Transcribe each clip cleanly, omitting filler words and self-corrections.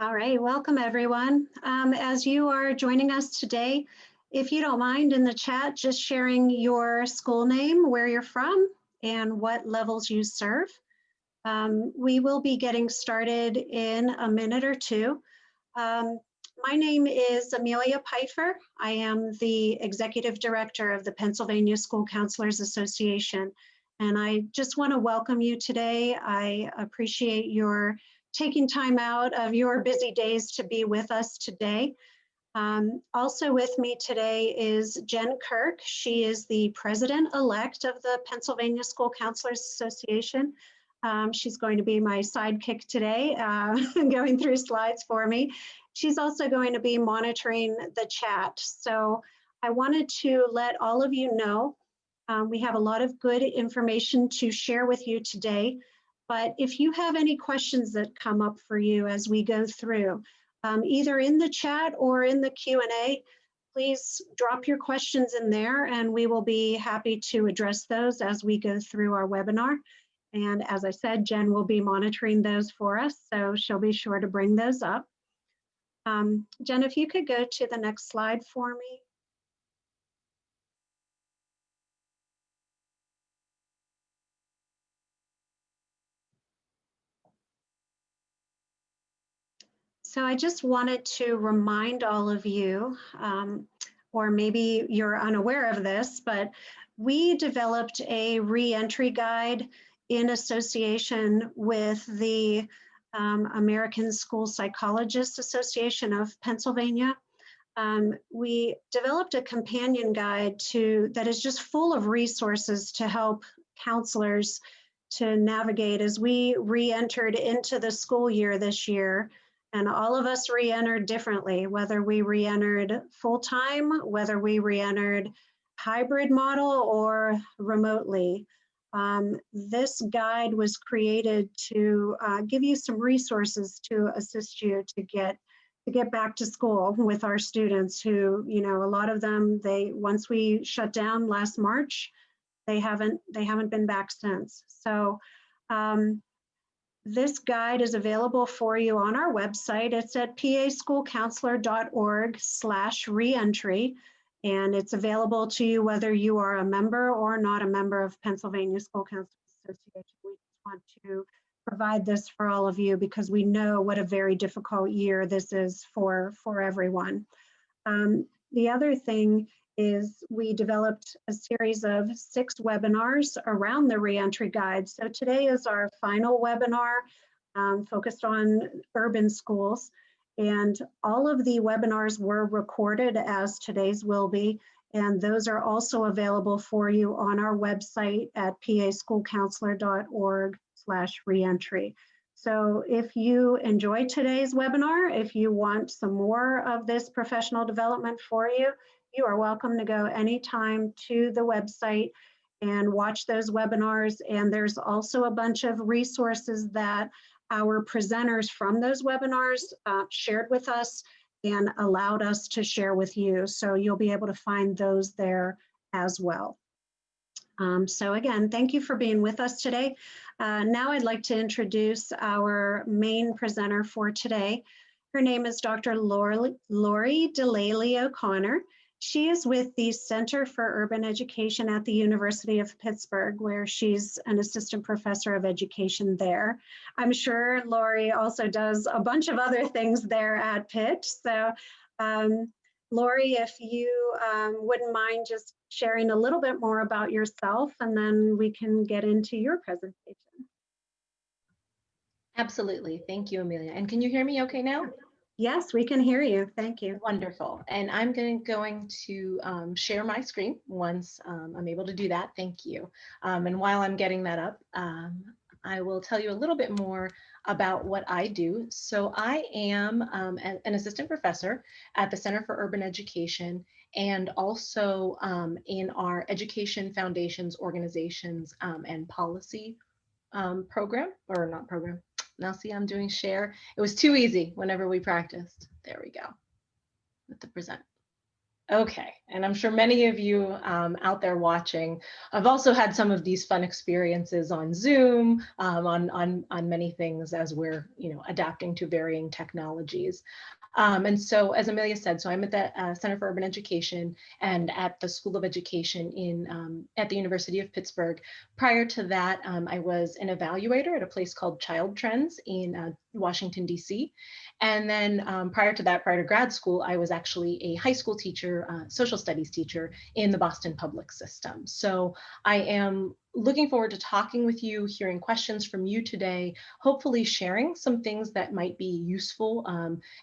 All right, welcome everyone. As you are joining us today, if you don't mind in the chat, just sharing your school name, where you're from, and what levels you serve. We will be getting started in a minute or two. My name is Amelia Pfeiffer. I am the Executive Director of the Pennsylvania School Counselors Association, and I just want to welcome you today. I appreciate your taking time out of your busy days to be with us today. Also with me today is Jen Kirk. She is the president-elect of the Pennsylvania School Counselors Association. She's going to be my sidekick today, going through slides for me. She's also going to be monitoring the chat. So I wanted to let all of you know we have a lot of good information to share with you today. But if you have any questions that come up for you as we go through, either in the chat or in the Q&A, please drop your questions in there and we will be happy to address those as we go through our webinar. And as I said, Jen will be monitoring those for us, so she'll be sure to bring those up. Jen, if you could go to the next slide for me. So I just wanted to remind all of you, or maybe you're unaware of this, but we developed a re-entry guide in association with the American School Psychologists Association of Pennsylvania. We developed a companion guide that is just full of resources to help counselors to navigate as we re-entered into the school year this year. And all of us re-entered differently, whether we re-entered full-time, whether we re-entered hybrid model or remotely. This guide was created to give you some resources to assist you to get back to school with our students who, you know, a lot of them, once we shut down last March, they haven't been back since. So this guide is available for you on our website. It's at paschoolcounselor.org/reentry, and it's available to you whether you are a member or not a member of Pennsylvania School Counselors Association. We just want to provide this for all of you because we know what a very difficult year this is for everyone. The other thing is we developed a series of 6 webinars around the reentry guide. So today is our final webinar focused on urban schools. And all of the webinars were recorded as today's will be. And those are also available for you on our website at paschoolcounselor.org/reentry. So if you enjoyed today's webinar, if you want some more of this professional development for you, you are welcome to go anytime to the website and watch those webinars. And there's also a bunch of resources that our presenters from those webinars shared with us and allowed us to share with you. So you'll be able to find those there as well. So again, thank you for being with us today. Now I'd like to introduce our main presenter for today. Her name is Dr. Lori Delale-O'Connor. She is with the Center for Urban Education at the University of Pittsburgh, where she's an assistant professor of education there. I'm sure Lori also does a bunch of other things there at Pitt. So Lori, if you wouldn't mind just sharing a little bit more about yourself, and then we can get into your presentation. Absolutely. Thank you, Amelia. And can you hear me okay now? Yes, we can hear you. Thank you. Wonderful. And I'm going to share my screen once I'm able to do that. Thank you. And while I'm getting that up, I will tell you a little bit more about what I do. So I am an assistant professor at the Center for Urban Education and also in our Education Foundations Organizations and Policy program, or not program. Now see, I'm doing share. It was too easy whenever we practiced. There we go. With the present. Okay, and I'm sure many of you out there watching have also had some of these fun experiences on Zoom, on many things as we're adapting to varying technologies. And so, as Amelia said, so I'm at the Center for Urban Education and at the School of Education at the University of Pittsburgh. Prior to that, I was an evaluator at a place called Child Trends in Washington, D.C. And then prior to that, prior to grad school, I was actually a high school teacher, social studies teacher in the Boston public system. So I am looking forward to talking with you, hearing questions from you today, hopefully sharing some things that might be useful.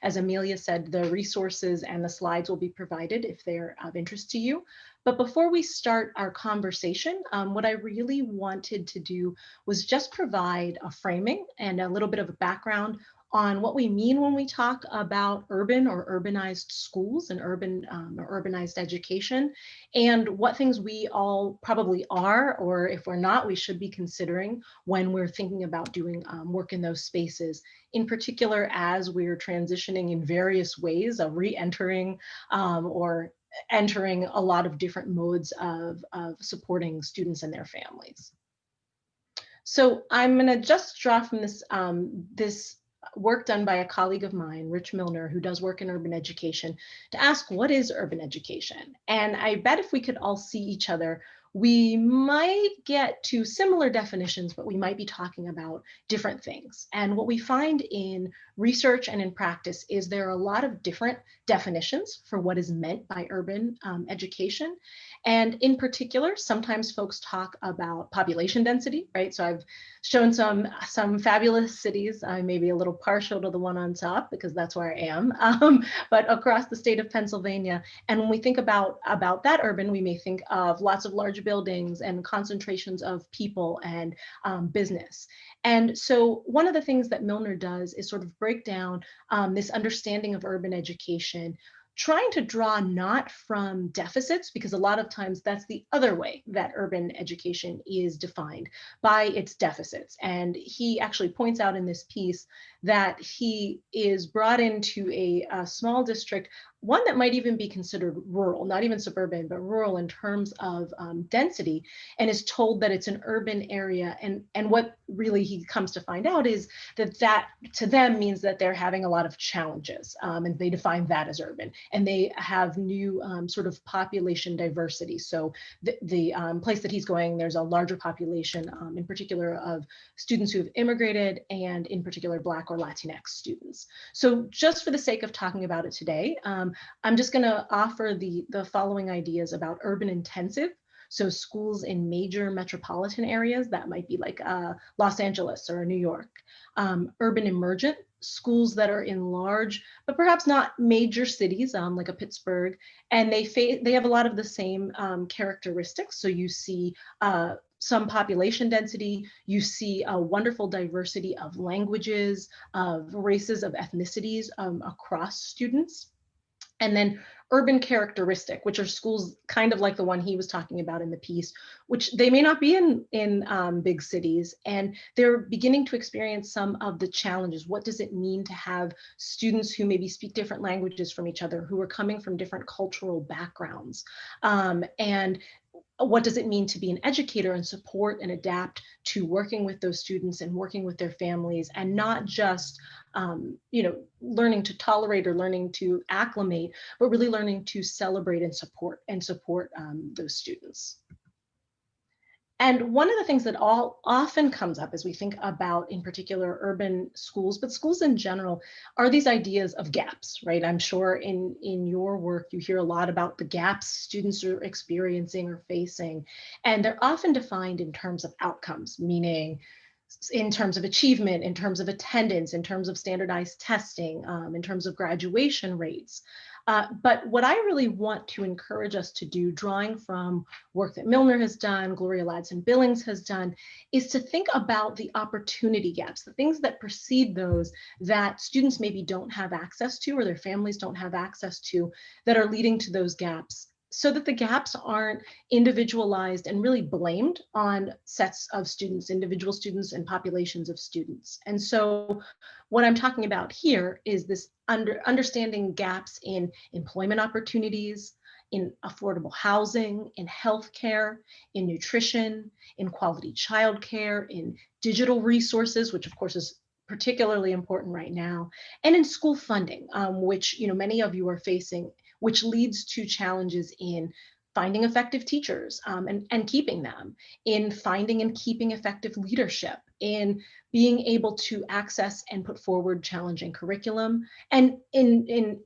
As Amelia said, the resources and the slides will be provided if they're of interest to you. But before we start our conversation, what I really wanted to do was just provide a framing and a little bit of a background on what we mean when we talk about urban or urbanized schools and urban or urbanized education, and what things we all probably are, or if we're not, we should be considering when we're thinking about doing work in those spaces, in particular as we're transitioning in various ways of re-entering or entering a lot of different modes of supporting students and their families. So I'm going to just draw from this work done by a colleague of mine, Rich Milner, who does work in urban education, to ask what is urban education? And I bet if we could all see each other, we might get to similar definitions, but we might be talking about different things. And what we find in research and in practice is there are a lot of different definitions for what is meant by urban education. And in particular, sometimes folks talk about population density, right? So I've shown some fabulous cities. I may be a little partial to the one on top because that's where I am, but across the state of Pennsylvania. And when we think about that urban, we may think of lots of large buildings and concentrations of people and business. And so one of the things that Milner does is sort of break down this understanding of urban education, trying to draw not from deficits, because a lot of times that's the other way that urban education is defined, by its deficits. And he actually points out in this piece that he is brought into a small district, one that might even be considered rural, not even suburban, but rural in terms of density, and is told that it's an urban area. And what really he comes to find out is that to them means that they're having a lot of challenges, and they define that as urban. And they have new sort of population diversity. So the place that he's going, there's a larger population, in particular of students who have immigrated, and in particular Black or Latinx students. So just for the sake of talking about it today, I'm just going to offer the following ideas about urban intensive. So schools in major metropolitan areas, that might be like Los Angeles or New York. Urban emergent, schools that are in large, but perhaps not major cities, like a Pittsburgh, and they have a lot of the same characteristics. So you see some population density, you see a wonderful diversity of languages, of races, of ethnicities across students. And then urban characteristic, which are schools kind of like the one he was talking about in the piece, which they may not be in big cities, and they're beginning to experience some of the challenges. What does it mean to have students who maybe speak different languages from each other, who are coming from different cultural backgrounds? And what does it mean to be an educator and support and adapt to working with those students and working with their families, and not just learning to tolerate or learning to acclimate, but really learning to celebrate and support those students. And one of the things that often comes up as we think about, in particular, urban schools, but schools in general, are these ideas of gaps, right? I'm sure in your work, you hear a lot about the gaps students are experiencing or facing, and they're often defined in terms of outcomes, meaning in terms of achievement, in terms of attendance, in terms of standardized testing, in terms of graduation rates. But what I really want to encourage us to do, drawing from work that Milner has done, Gloria Ladson-Billings has done, is to think about the opportunity gaps, the things that precede those that students maybe don't have access to, or their families don't have access to, that are leading to those gaps, so that the gaps aren't individualized and really blamed on sets of students, individual students and populations of students. And so what I'm talking about here is this understanding gaps in employment opportunities, in affordable housing, in healthcare, in nutrition, in quality childcare, in digital resources, which of course is particularly important right now, and in school funding, which many of you are facing, which leads to challenges in finding effective teachers, and keeping them, in finding and keeping effective leadership, in being able to access and put forward challenging curriculum, and in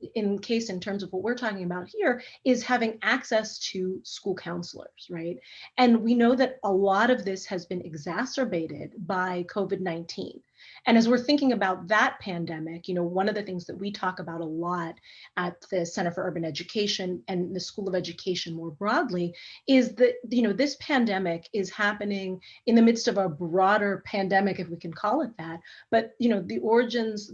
terms of what we're talking about here is having access to school counselors, right? And we know that a lot of this has been exacerbated by COVID-19. And as we're thinking about that pandemic, one of the things that we talk about a lot at the Center for Urban Education and the School of Education more broadly is that, this pandemic is happening in the midst of a broader pandemic, if we can call it that. But, the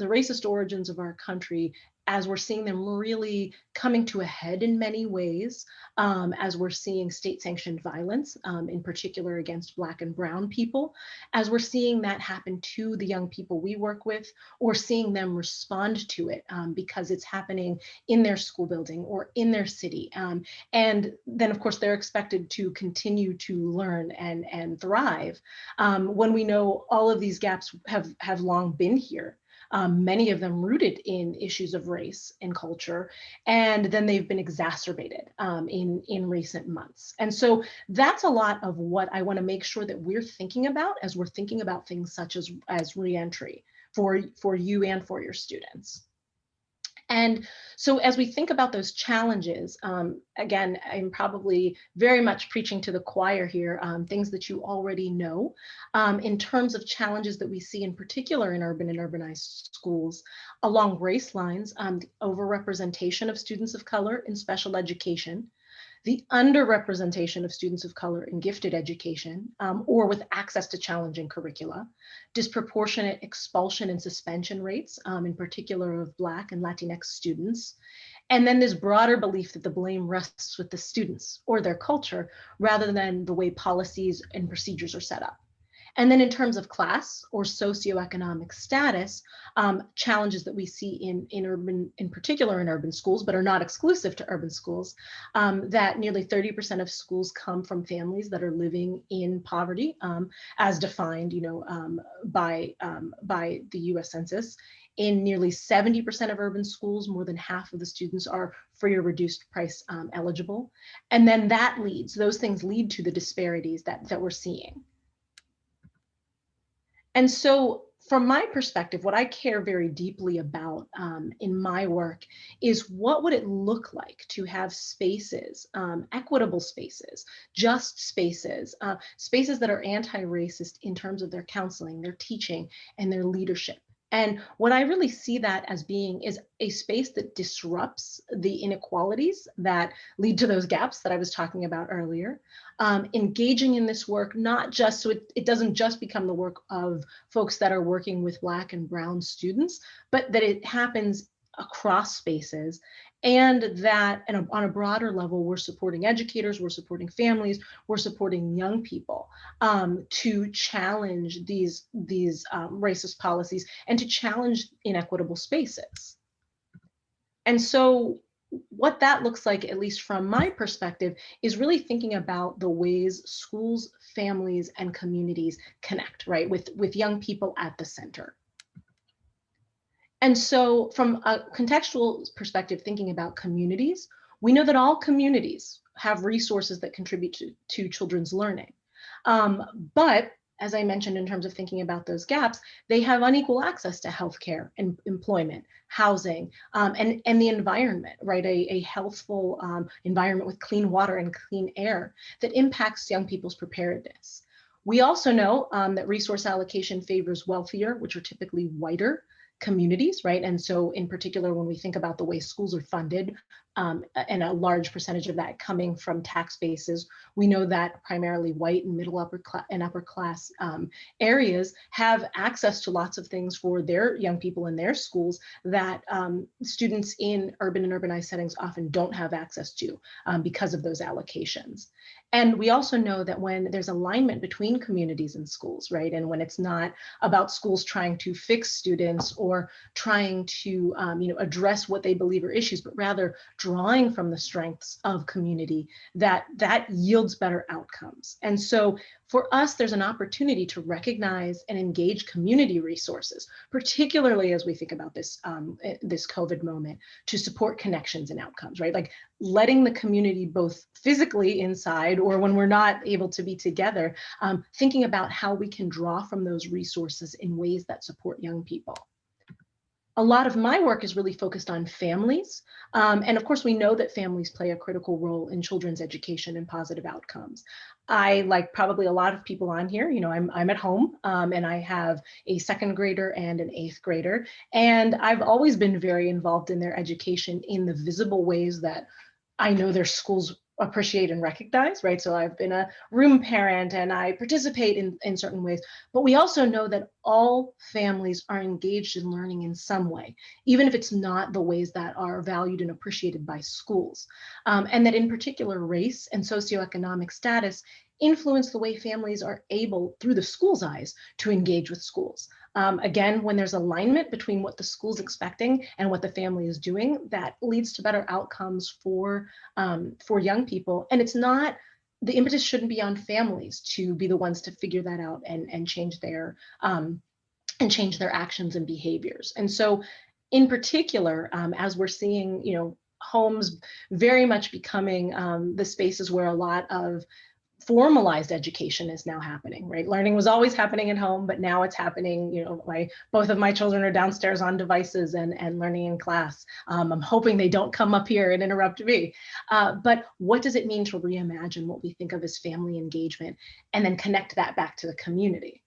racist origins of our country, as we're seeing them really coming to a head in many ways, as we're seeing state-sanctioned violence, in particular against Black and Brown people, as we're seeing that happen to the young people we work with, or seeing them respond to it because it's happening in their school building or in their city. And then, of course, they're expected to continue to learn and thrive when we know all of these gaps have long been here. Many of them rooted in issues of race and culture, and then they've been exacerbated in recent months. And so that's a lot of what I want to make sure that we're thinking about as we're thinking about things such as reentry for you and for your students. And so as we think about those challenges, again, I'm probably very much preaching to the choir here, things that you already know. In terms of challenges that we see in particular in urban and urbanized schools along race lines, the overrepresentation of students of color in special education, the underrepresentation of students of color in gifted education or with access to challenging curricula, disproportionate expulsion and suspension rates, in particular of Black and Latinx students, and then this broader belief that the blame rests with the students or their culture rather than the way policies and procedures are set up. And then in terms of class or socioeconomic status, challenges that we see in particular in urban schools, but are not exclusive to urban schools, that nearly 30% of schools come from families that are living in poverty, as defined, by the U.S. Census. In nearly 70% of urban schools, more than half of the students are free or reduced price eligible. And then those things lead to the disparities that we're seeing. And so from my perspective, what I care very deeply about in my work is what would it look like to have spaces, equitable spaces, just spaces, spaces that are anti-racist in terms of their counseling, their teaching, and their leadership. And what I really see that as being is a space that disrupts the inequalities that lead to those gaps that I was talking about earlier. Engaging in this work, not just so it doesn't just become the work of folks that are working with Black and Brown students, but that it happens across spaces, and that on a broader level, we're supporting educators, we're supporting families, we're supporting young people to challenge these racist policies and to challenge inequitable spaces. And so what that looks like, at least from my perspective, is really thinking about the ways schools, families, and communities connect, right, with young people at the center. And so from a contextual perspective, thinking about communities, we know that all communities have resources that contribute to children's learning. But as I mentioned, in terms of thinking about those gaps, they have unequal access to healthcare and employment, housing, and the environment, right? A healthful environment with clean water and clean air that impacts young people's preparedness. We also know that resource allocation favors wealthier, which are typically whiter, communities, right? And so in particular, when we think about the way schools are funded, and a large percentage of that coming from tax bases, we know that primarily white and upper class areas have access to lots of things for their young people in their schools that students in urban and urbanized settings often don't have access to because of those allocations. And we also know that when there's alignment between communities and schools, right, and when it's not about schools trying to fix students or trying to address what they believe are issues, but rather drawing from the strengths of community, that yields better outcomes. And so for us, there's an opportunity to recognize and engage community resources, particularly as we think about this COVID moment, to support connections and outcomes, right? Like letting the community, both physically inside or when we're not able to be together, thinking about how we can draw from those resources in ways that support young people. A lot of my work is really focused on families. And of course, we know that families play a critical role in children's education and positive outcomes. I, like probably a lot of people on here, I'm at home and I have a second grader and an 8th grader. And I've always been very involved in their education in the visible ways that I know their schools appreciate and recognize, right? So I've been a room parent and I participate in certain ways, but we also know that all families are engaged in learning in some way, even if it's not the ways that are valued and appreciated by schools. And that in particular, race and socioeconomic status influence the way families are able, through the school's eyes, to engage with schools. Again, when there's alignment between what the school's expecting and what the family is doing, that leads to better outcomes for young people. And it's not, the impetus shouldn't be on families to be the ones to figure that out and change their actions and behaviors. And so in particular, as we're seeing, homes very much becoming the spaces where a lot of formalized education is now happening, right? Learning was always happening at home, but now it's happening, both of my children are downstairs on devices and learning in class. I'm hoping they don't come up here and interrupt me. But what does it mean to reimagine what we think of as family engagement and then connect that back to the community?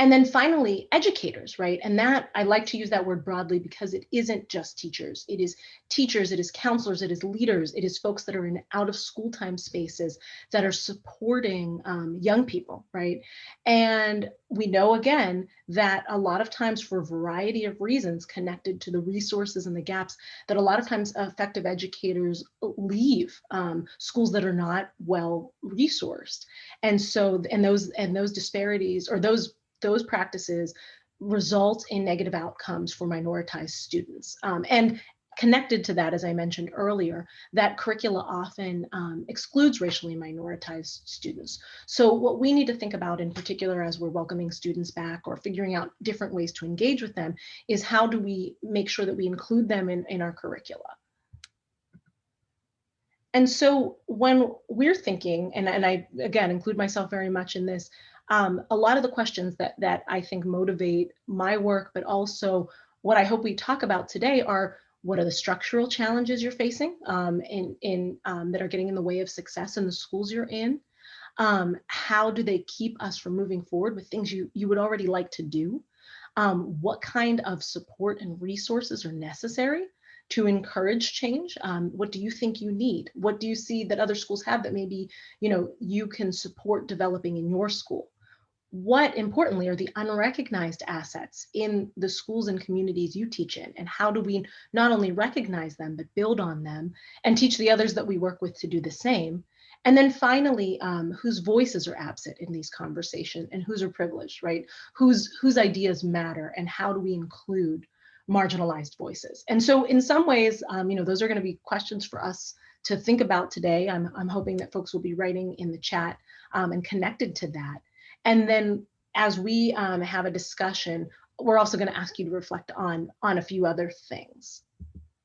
And then finally, educators, right? And that, I like to use that word broadly because it isn't just teachers. It is teachers, it is counselors, it is leaders, it is folks that are in out of school time spaces that are supporting young people, right? And we know again that a lot of times, for a variety of reasons connected to the resources and the gaps, that a lot of times effective educators leave schools that are not well resourced. And so, and those disparities, or those practices, result in negative outcomes for minoritized students. And connected to that, as I mentioned earlier, that curricula often excludes racially minoritized students. So what we need to think about in particular as we're welcoming students back or figuring out different ways to engage with them is, how do we make sure that we include them in our curricula? And so when we're thinking, and I, again, include myself very much in this, a lot of the questions that I think motivate my work, but also what I hope we talk about today, are: what are the structural challenges you're facing that are getting in the way of success in the schools you're in? How do they keep us from moving forward with things you would already like to do? What kind of support and resources are necessary to encourage change? What do you think you need? What do you see that other schools have that maybe you can support developing in your school? What, importantly, are the unrecognized assets in the schools and communities you teach in? And how do we not only recognize them, but build on them and teach the others that we work with to do the same? And then finally, whose voices are absent in these conversations and whose are privileged, right? Whose ideas matter, and how do we include marginalized voices? And so in some ways, those are going to be questions for us to think about today. I'm hoping that folks will be writing in the chat and connected to that. And then as we have a discussion, we're also going to ask you to reflect on a few other things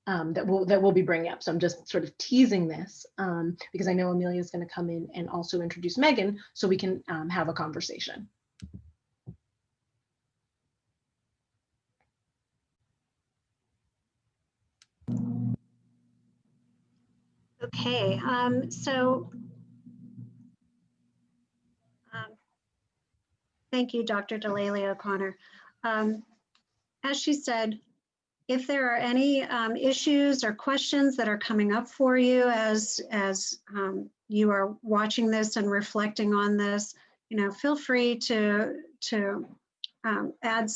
that we'll be bringing up. So I'm just sort of teasing this because I know Amelia is going to come in and also introduce Megan, so we can have a conversation. Okay, thank you, Dr. Delale-O'Connor. As she said, if there are any issues or questions that are coming up for you as you are watching this and reflecting on this, feel free to add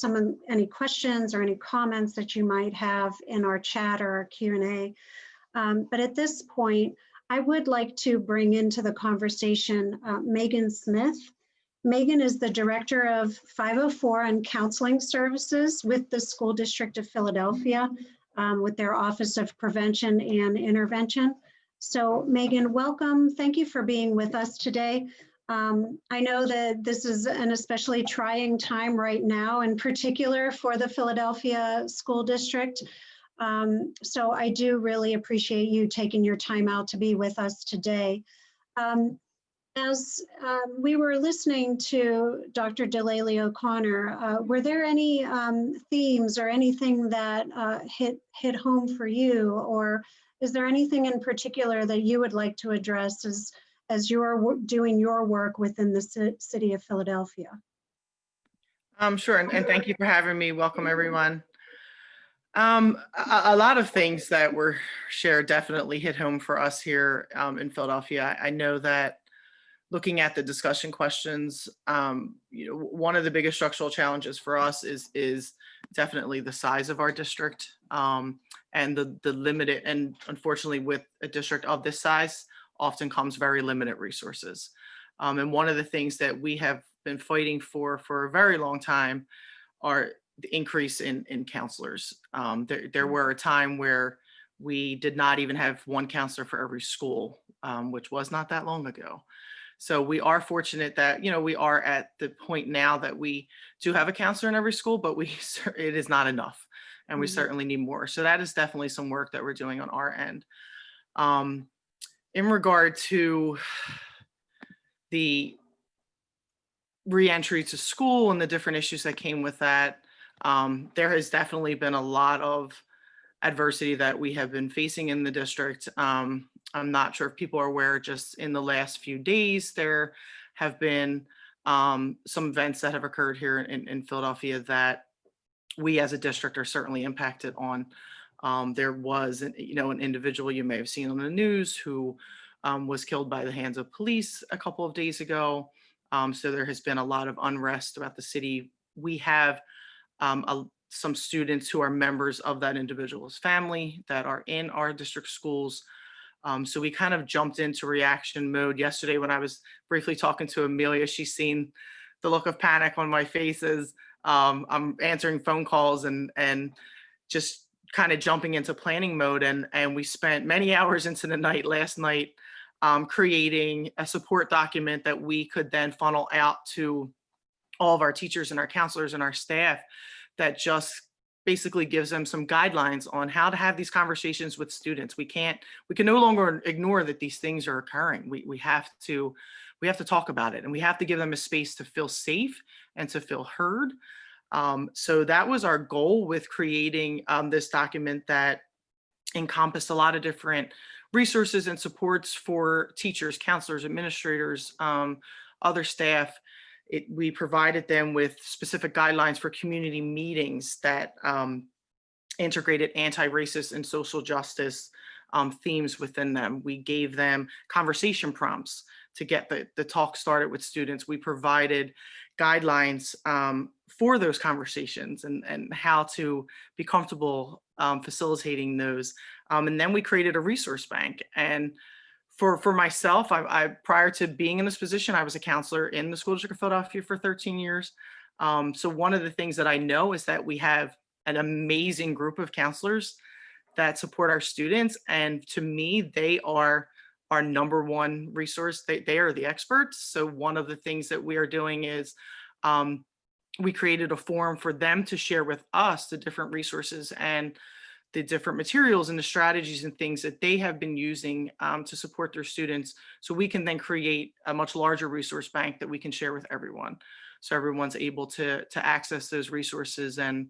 any questions or any comments that you might have in our chat or our Q&A. But at this point, I would like to bring into the conversation Meghan Smith. Meghan is the Director of 504 and Counseling Services with the School District of Philadelphia, with their Office of Prevention and Intervention. So Meghan, welcome. Thank you for being with us today. I know that this is an especially trying time right now, in particular for the Philadelphia School District. So I do really appreciate you taking your time out to be with us today. As we were listening to Dr. Delale-O'Connor, were there any themes or anything that hit home for you, or is there anything in particular that you would like to address as you're doing your work within the city of Philadelphia? Sure, and thank you for having me. Welcome, everyone. A lot of things that were shared definitely hit home for us here in Philadelphia. I know that looking at the discussion questions, one of the biggest structural challenges for us is definitely the size of our district and the limited, and unfortunately with a district of this size, often comes very limited resources. And one of the things that we have been fighting for a very long time are the increase in counselors. There were a time where we did not even have one counselor for every school, which was not that long ago. So we are fortunate that, we are at the point now that we do have a counselor in every school, but it is not enough, and we certainly need more. So that is definitely some work that we're doing on our end. In regard to the reentry to school and the different issues that came with that, there has definitely been a lot of adversity that we have been facing in the district. I'm not sure if people are aware, just in the last few days, there have been some events that have occurred here in Philadelphia that we as a district are certainly impacted on. There was an individual you may have seen on the news who was killed by the hands of police a couple of days ago. So there has been a lot of unrest throughout the city. We have some students who are members of that individual's family that are in our district schools. So we kind of jumped into reaction mode yesterday. When I was briefly talking to Amelia, she's seen the look of panic on my faces. I'm answering phone calls and just kind of jumping into planning mode. And we spent many hours into the night last night creating a support document that we could then funnel out to all of our teachers and our counselors and our staff, that just basically gives them some guidelines on how to have these conversations with students. We can no longer ignore that these things are occurring. We have to talk about it, and we have to give them a space to feel safe and to feel heard. So that was our goal with creating this document that encompassed a lot of different resources and supports for teachers, counselors, administrators, other staff. We provided them with specific guidelines for community meetings that integrated anti-racist and social justice themes within them. We gave them conversation prompts to get the talk started with students. We provided guidelines for those conversations and how to be comfortable facilitating those. And then we created a resource bank. And for myself, I prior to being in this position, I was a counselor in the School District of Philadelphia for 13 years. So one of the things that I know is that we have an amazing group of counselors that support our students. And to me, they are our number one resource. They are the experts. So one of the things that we are doing is we created a forum for them to share with us the different resources and the different materials and the strategies and things that they have been using to support their students. So we can then create a much larger resource bank that we can share with everyone. So everyone's able to access those resources. And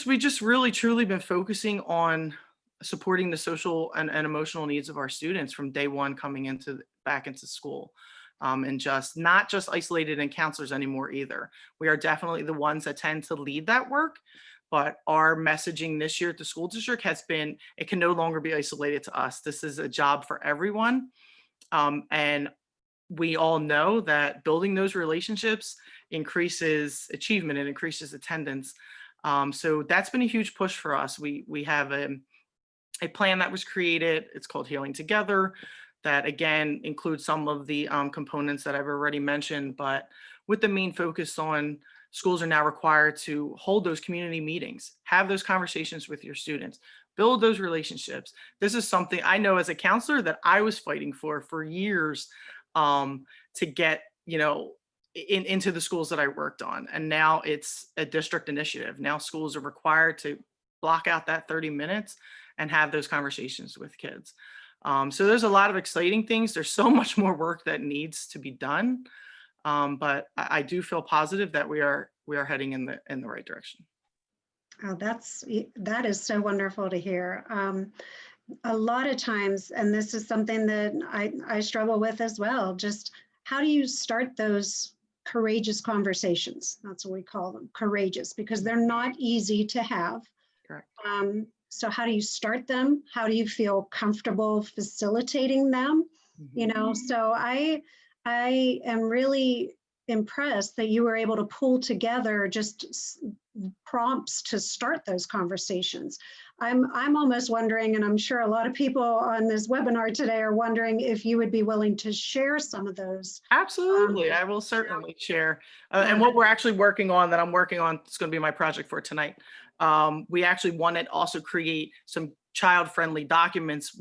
we just really truly been focusing on supporting the social and emotional needs of our students from day one coming back into school. And just not just isolated in counselors anymore either. We are definitely the ones that tend to lead that work. But our messaging this year at the school district has been, it can no longer be isolated to us. This is a job for everyone. And we all know that building those relationships increases achievement and increases attendance. So that's been a huge push for us. We have a plan that was created. It's called Healing Together, that again includes some of the components that I've already mentioned, but with the main focus on schools are now required to hold those community meetings, have those conversations with your students, build those relationships. This is something I know as a counselor that I was fighting for years, to get, into the schools that I worked on. And now it's a district initiative. Now schools are required to block out that 30 minutes and have those conversations with kids. So there's a lot of exciting things. There's so much more work that needs to be done. But I do feel positive that we are heading in the right direction. Oh, that is so wonderful to hear. A lot of times, and this is something that I struggle with as well, just how do you start those courageous conversations? That's what we call them, courageous, because they're not easy to have. Correct. So how do you start them? How do you feel comfortable facilitating them? So I am really impressed that you were able to pull together just prompts to start those conversations. I'm almost wondering, and I'm sure a lot of people on this webinar today are wondering if you would be willing to share some of those. Absolutely, I will certainly share. And what we're actually working on, that I'm working on, it's going to be my project for tonight. We actually want to also create some child-friendly documents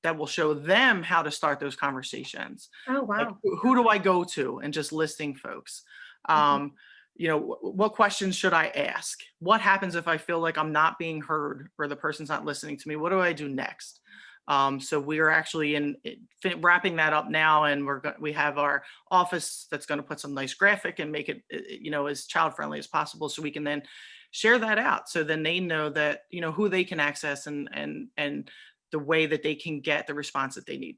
that will show them how to start those conversations. Oh, wow. Like, who do I go to? And just listing folks. What questions should I ask? What happens if I feel like I'm not being heard or the person's not listening to me? What do I do next? So we are actually wrapping that up now, and we have our office that's going to put some nice graphic and make it, as child friendly as possible, so we can then share that out. So then they know that, who they can access and the way that they can get the response that they need.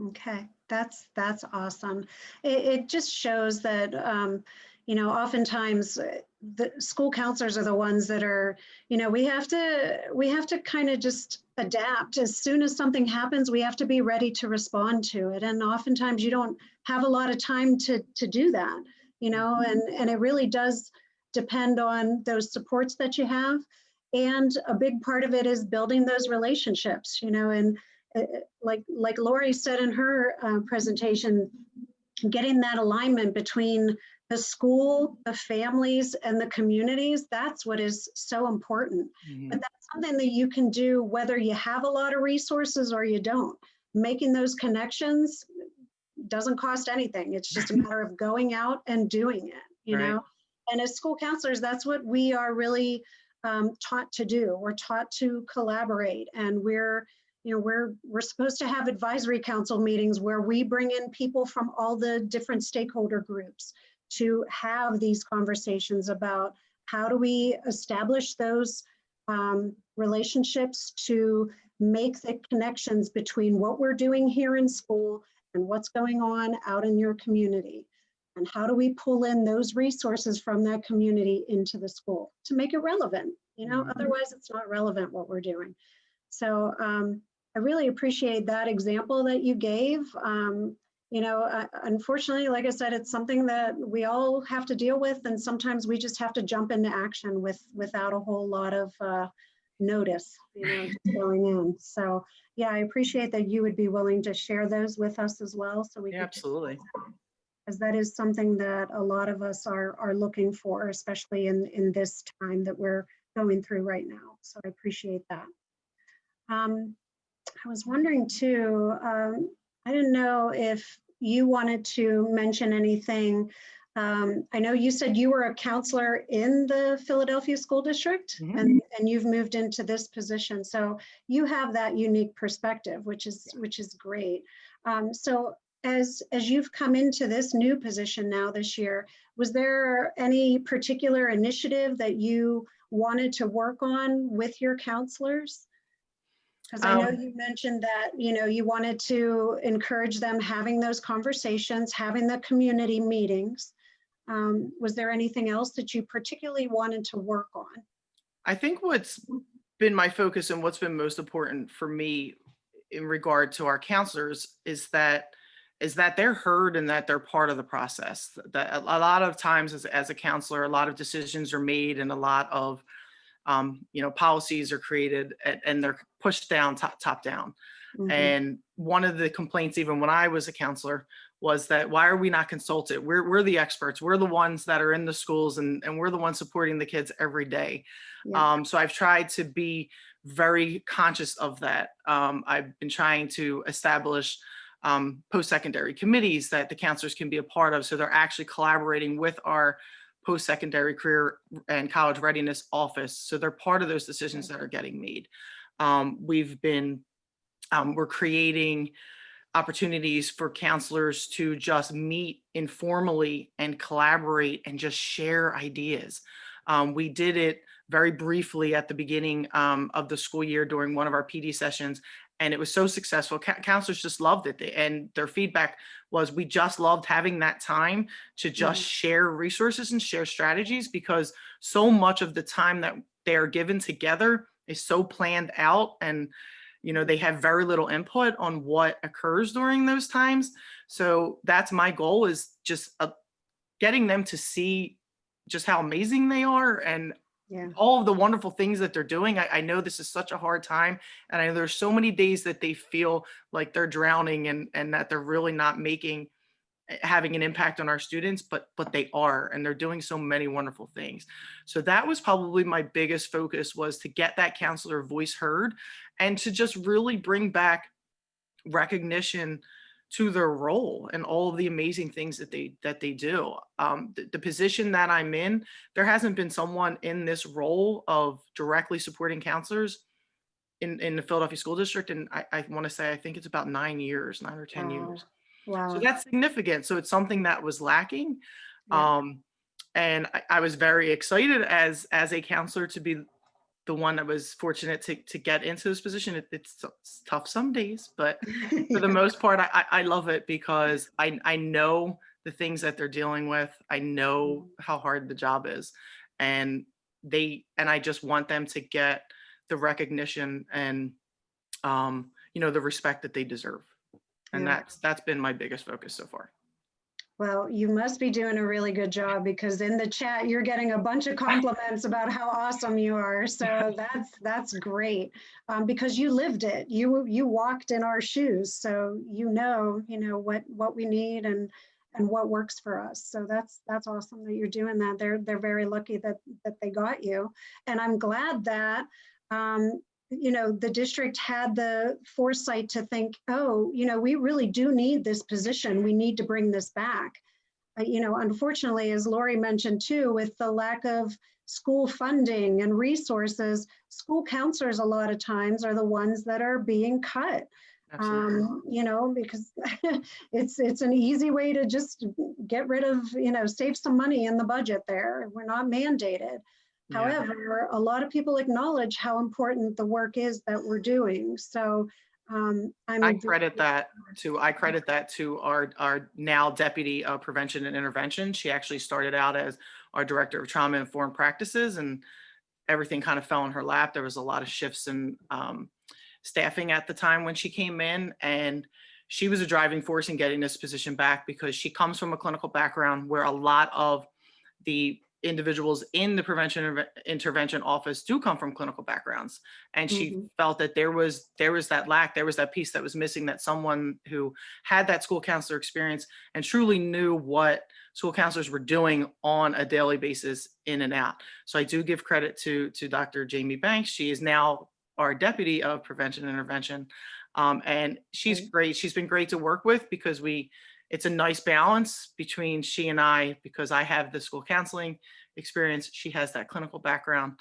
Okay, that's awesome. It just shows that, oftentimes the school counselors are the ones that are, we have to kind of just adapt. As soon as something happens, we have to be ready to respond to it. And oftentimes you don't have a lot of time to do that, and it really does depend on those supports that you have. And a big part of it is building those relationships, and like Lori said in her presentation, getting that alignment between the school, the families, and the communities, that's what is so important. Mm-hmm. But that's something that you can do whether you have a lot of resources or you don't. Making those connections doesn't cost anything. It's just a matter of going out and doing it, you know? And as school counselors, that's what we are really taught to do. We're taught to collaborate, and we're supposed to have advisory council meetings where we bring in people from all the different stakeholder groups to have these conversations about how do we establish those relationships to make the connections between what we're doing here in school and what's going on out in your community. And how do we pull in those resources from that community into the school to make it relevant? Otherwise it's not relevant what we're doing. So I really appreciate that example that you gave. Unfortunately, like I said, it's something that we all have to deal with, and sometimes we just have to jump into action without a whole lot of notice, just going in. So yeah, I appreciate that you would be willing to share those with us as well. So we absolutely. Because that is something that a lot of us are looking for, especially in this time that we're going through right now. So I appreciate that. I was wondering too, I didn't know if you wanted to mention anything. I know you said you were a counselor in the Philadelphia School District, Mm-hmm. and you've moved into this position. So you have that unique perspective, which is great. So as you've come into this new position now this year, was there any particular initiative that you wanted to work on with your counselors? Because I know you mentioned that, you wanted to encourage them having those conversations, having the community meetings. Was there anything else that you particularly wanted to work on? I think what's been my focus and what's been most important for me in regard to our counselors is that they're heard and that they're part of the process. That a lot of times as a counselor, a lot of decisions are made and a lot of policies are created, and pushed down, top down. Mhm. And one of the complaints, even when I was a counselor, was that why are we not consulted? We're the experts. We're the ones that are in the schools, and we're the ones supporting the kids every day. Yeah. So I've tried to be very conscious of that. I've been trying to establish post-secondary committees that the counselors can be a part of. So they're actually collaborating with our post-secondary career and college readiness office. So they're part of those decisions that are getting made. We're creating opportunities for counselors to just meet informally and collaborate and just share ideas. We did it very briefly at the beginning of the school year during one of our PD sessions, and it was so successful. Counselors just loved it, and their feedback was, we just loved having that time to just share resources and share strategies, because so much of the time that they are given together is so planned out, and they have very little input on what occurs during those times. So that's my goal, is just getting them to see just how amazing they are, and all of the wonderful things that they're doing. I know this is such a hard time, and I know there's so many days that they feel like they're drowning, and that they're really not having an impact on our students, but they are, and they're doing so many wonderful things. So that was probably my biggest focus, was to get that counselor voice heard, and to just really bring back recognition to their role and all of the amazing things that they do. The position that I'm in, there hasn't been someone in this role of directly supporting counselors in the Philadelphia School District, and I want to say, I think it's about 9 or 10 years. Wow. So that's significant. So it's something that was lacking. Yeah. And I was very excited as a counselor to be the one that was fortunate to get into this position. It's tough some days, but for the most part, I love it, because I know the things that they're dealing with. I know how hard the job is, and I just want them to get the recognition and the respect that they deserve. And Yeah. that's been my biggest focus so far. Well, you must be doing a really good job, because in the chat, you're getting a bunch of compliments about how awesome you are. So that's great, because you lived it. You walked in our shoes, so you know what we need and what works for us. So that's awesome that you're doing that. They're very lucky that they got you, and I'm glad that the district had the foresight to think, oh, we really do need this position. We need to bring this back. Unfortunately, as Lori mentioned too, with the lack of school funding and resources, school counselors a lot of times are the ones that are being cut. Because it's an easy way to just get rid of, save some money in the budget there. We're not mandated. Yeah. However, a lot of people acknowledge how important the work is that we're doing. So I credit that to our now deputy of prevention and intervention. She actually started out as our director of trauma informed practices, and everything kind of fell in her lap. There was a lot of shifts in staffing at the time when she came in, and she was a driving force in getting this position back, because she comes from a clinical background where a lot of the individuals in the prevention intervention office do come from clinical backgrounds, and she felt that there was that lack, there was that piece that was missing, that someone who had that school counselor experience and truly knew what school counselors were doing on a daily basis in and out. So I do give credit to Dr. Jamie Banks. She is now our deputy of prevention and intervention, and she's great. She's been great to work with, because it's a nice balance between she and I, because I have the school counseling experience. She has that clinical background,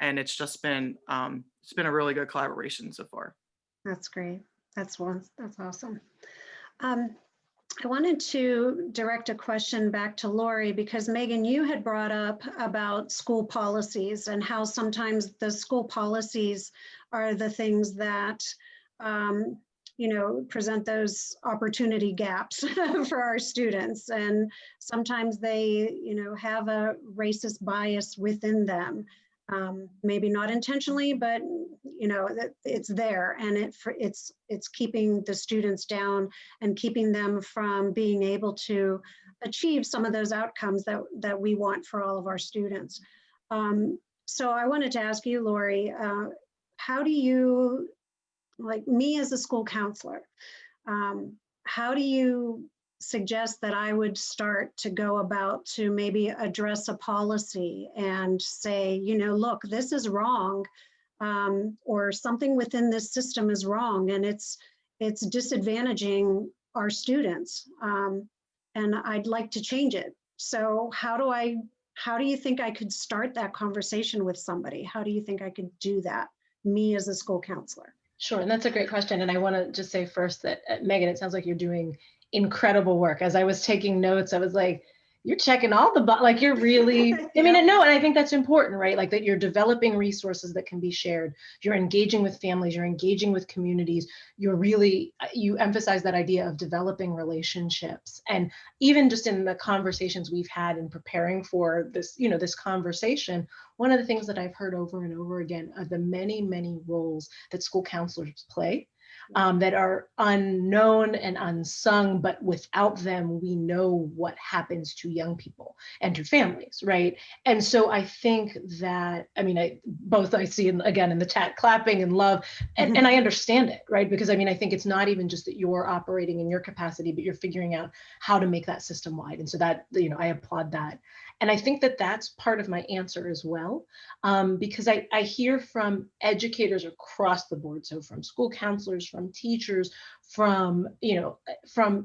and it's just been, it's been a really good collaboration so far. That's great. That's awesome. I wanted to direct a question back to Lori, because Megan, you had brought up about school policies and how sometimes the school policies are the things that present those opportunity gaps for our students. And sometimes they, have a racist bias within them. Maybe not intentionally, but, it's there, and it's keeping the students down and keeping them from being able to achieve some of those outcomes that we want for all of our students. So I wanted to ask you, Lori, how do you like me as a school counselor, how do you suggest that I would start to go about to maybe address a policy and say, you know, look, this is wrong, or something within this system is wrong, and it's disadvantaging our students, and I'd like to change it. So how do you think I could start that conversation with somebody? How do you think I could do that, me as a school counselor? Sure, and that's a great question. And I want to just say first that, Megan, it sounds like you're doing incredible work. As I was taking notes, I was like, you're checking all the, like you're really, I mean, no, and I think that's important, right? Like that you're developing resources that can be shared. You're engaging with families, you're engaging with communities. You're really, you emphasize that idea of developing relationships. And even just in the conversations we've had in preparing for this, you know, this conversation, one of the things that I've heard over and over again are the many, many roles that school counselors play. That are unknown and unsung, but without them, we know what happens to young people and to families, right? And so I think that, I mean, I see, again, in the chat, clapping and love, and I understand it, right? Because I mean, I think it's not even just that you're operating in your capacity, but you're figuring out how to make that system wide. And so that, you know, I applaud that. And I think that that's part of my answer as well, because I hear from educators across the board, so from school counselors, from teachers, from, you know, from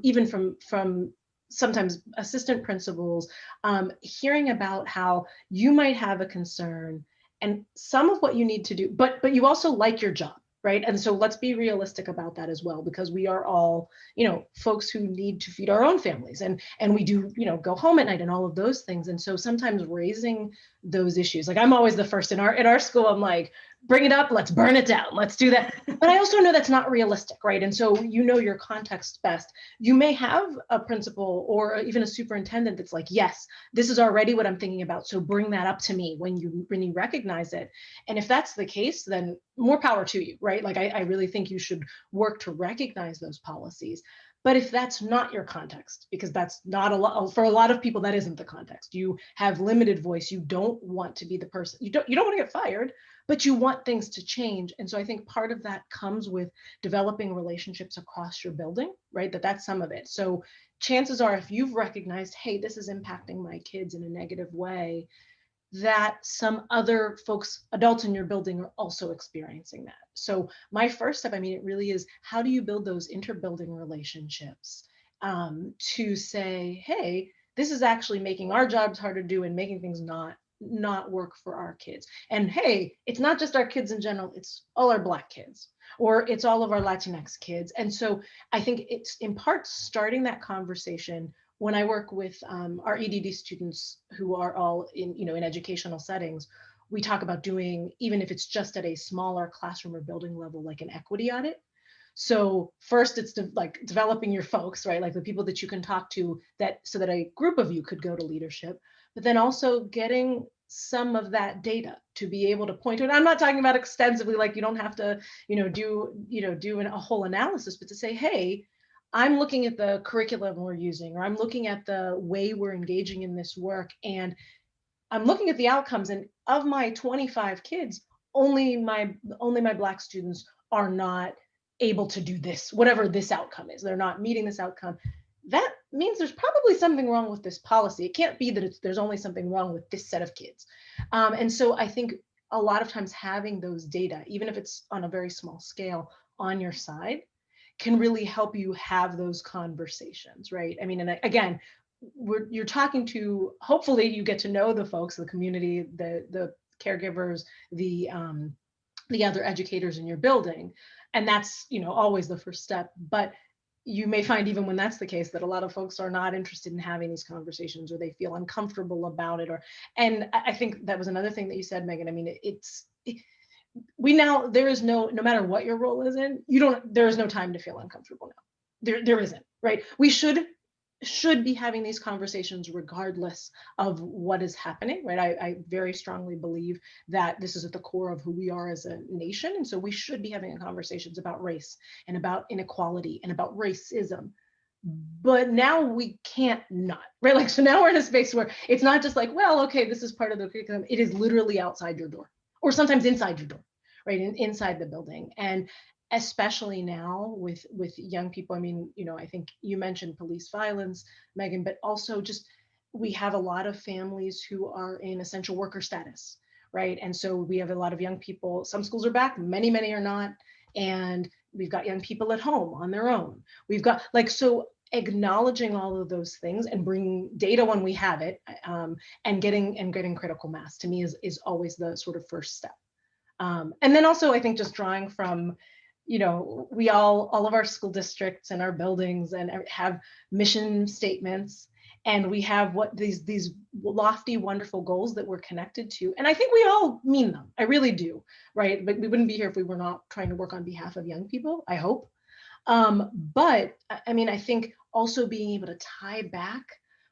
sometimes assistant principals, hearing about how you might have a concern and some of what you need to do, but you also like your job. Right. And so let's be realistic about that as well, because we are all, you know, folks who need to feed our own families, and we do, you know, go home at night and all of those things. And so sometimes raising those issues, like I'm always the first in our school, I'm like, bring it up, let's burn it down, let's do that. But I also know that's not realistic, right? And so you know your context best. You may have a principal or even a superintendent that's like, yes, this is already what I'm thinking about, so bring that up to me when you recognize it. And if that's the case, then more power to you, right? Like I really think you should work to recognize those policies. But if that's not your context, because that's not a lot, for a lot of people, that isn't the context. You have limited voice. You don't want to be the person, you don't want to get fired, but you want things to change. And so I think part of that comes with developing relationships across your building, right? That's some of it. So chances are, if you've recognized, hey, this is impacting my kids in a negative way, that some other folks, adults in your building, are also experiencing that. So my first step, I mean, it really is, how do you build those inter-building relationships to say, hey, this is actually making our jobs harder to do and making things not work for our kids. And hey, it's not just our kids in general, it's all our Black kids, or it's all of our Latinx kids. And so I think it's in part starting that conversation. When I work with our EDD students who are all in, you know, in educational settings, we talk about doing, even if it's just at a smaller classroom or building level, like an equity audit. So first it's like developing your folks, right? Like the people that you can talk to, that so that a group of you could go to leadership, but then also getting some of that data to be able to point to it. I'm not talking about extensively, like you don't have to, do a whole analysis, but to say, hey, I'm looking at the curriculum we're using, or I'm looking at the way we're engaging in this work, and I'm looking at the outcomes. And of my 25 kids, only my Black students are not able to do this, whatever this outcome is. They're not meeting this outcome. That means there's probably something wrong with this policy. It can't be that there's only something wrong with this set of kids. And so I think a lot of times having those data, even if it's on a very small scale, on your side, can really help you have those conversations, right? I mean, and again, you're talking to, hopefully you get to know the folks, the community, the caregivers, the other educators in your building. And that's, always the first step. But you may find, even when that's the case, that a lot of folks are not interested in having these conversations, or they feel uncomfortable about it. And I think that was another thing that you said, Megan. I mean, there is no matter what your role is in, there is no time to feel uncomfortable now. There isn't, right? We should be having these conversations regardless of what is happening, right? I very strongly believe that this is at the core of who we are as a nation. And so we should be having conversations about race and about inequality and about racism. But now we can't not, right? Like, so now we're in a space where it's not just like, well, okay, this is part of the curriculum. It is literally outside your door, or sometimes inside your door, right? Inside the building. And especially now with young people. I mean, you know, I think you mentioned police violence, Megan, but also just we have a lot of families who are in essential worker status, right? And so we have a lot of young people. Some schools are back, many are not, and we've got young people at home on their own. We've got like, so acknowledging all of those things and bringing data when we have it, and getting critical mass, to me is always the sort of first step. And then also I think just drawing from, you know, we all of our school districts and our buildings and have mission statements, and we have what these lofty, wonderful goals that we're connected to. And I think we all mean them. I really do, right? But we wouldn't be here if we were not trying to work on behalf of young people, I hope. But I mean, I think also being able to tie back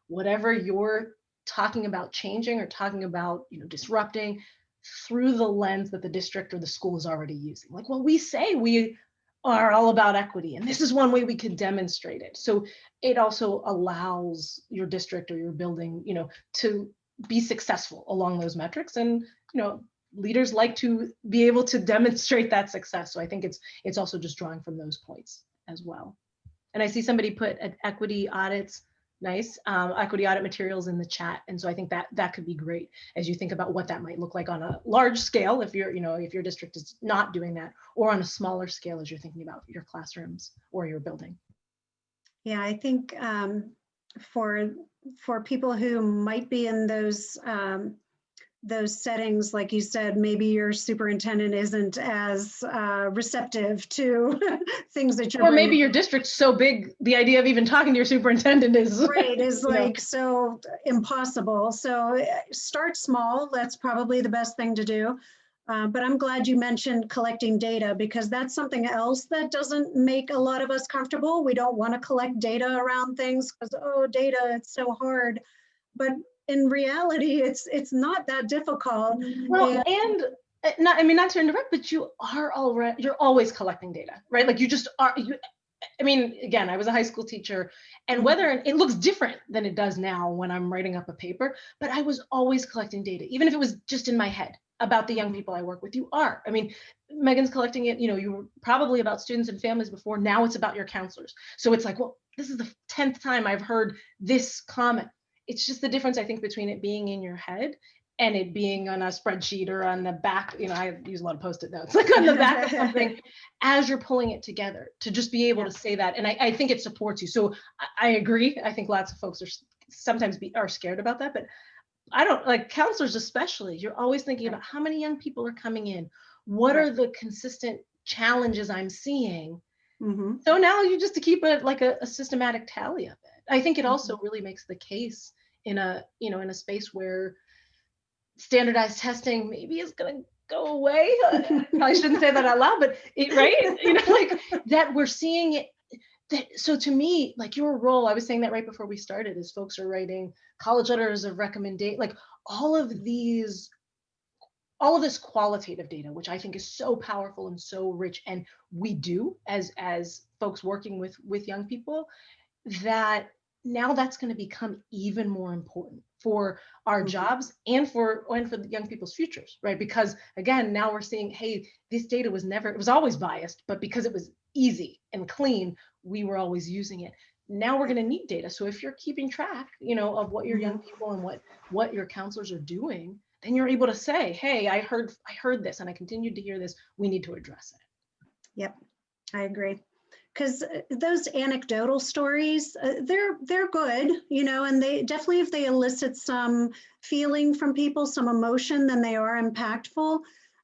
whatever you're talking about changing or talking about, you know, disrupting through the lens that the district or the school is already using. Like, well, we say we are all about equity, and this is one way we can demonstrate it. So it also allows your district or your building, you know, to be successful along those metrics. And, you know, leaders like to be able to demonstrate that success. So I think it's also just drawing from those points as well. And I see somebody put equity audits, nice, equity audit materials in the chat. And so I think that could be great as you think about what that might look like on a large scale, if you're, you know, if your district is not doing that, or on a smaller scale as you're thinking about your classrooms or your building. Yeah, I think for people who might be in those settings, like you said, maybe your superintendent isn't as receptive to things that you're, or maybe your district's so big, the idea of even talking to your superintendent is right, is like so impossible. So start small. That's probably the best thing to do. But I'm glad you mentioned collecting data, because that's something else that doesn't make a lot of us comfortable. We don't want to collect data around things because, oh, data, it's so hard. But in reality, it's not that difficult. Well, and not, I mean, not to interrupt, but you're always collecting data, right? Like you just are. I mean, again, I was a high school teacher, and whether it looks different than it does now when I'm writing up a paper, but I was always collecting data, even if it was just in my head about the young people I work with. You are. I mean, Megan's collecting it. You know, you were probably about students and families before. Now it's about your counselors. So it's like, well, this is the 10th time I've heard this comment. It's just the difference, I think, between it being in your head and it being on a spreadsheet or on the back. You know, I use a lot of Post-it notes, like on the back of something as you're pulling it together, to just be able to say that. And I think it supports you. So I agree. I think lots of folks are sometimes are scared about that, but I don't, like counselors especially, you're always thinking about how many young people are coming in. What are the consistent challenges I'm seeing? So now you just to keep a systematic tally of it. I think it also really makes the case in a, you know, in a space where standardized testing maybe is going to go away. I probably shouldn't say that out loud, but right? You know, like that we're seeing it. So to me, like your role, I was saying that right before we started, is folks are writing college letters of recommendation, like all of this qualitative data, which I think is so powerful and so rich, and we do as folks working with young people, that now that's going to become even more important for our jobs and for the young people's futures, right? Because again, now we're seeing, hey, this data it was always biased, but because it was easy and clean, we were always using it. Now we're going to need data. So if you're keeping track, you know, of what your young people and what your counselors are doing, then you're able to say, hey, I heard this and I continued to hear this. We need to address it. Yep, I agree. Because those anecdotal stories, they're good, you know, and they definitely, if they elicit some feeling from people, some emotion, then they are impactful.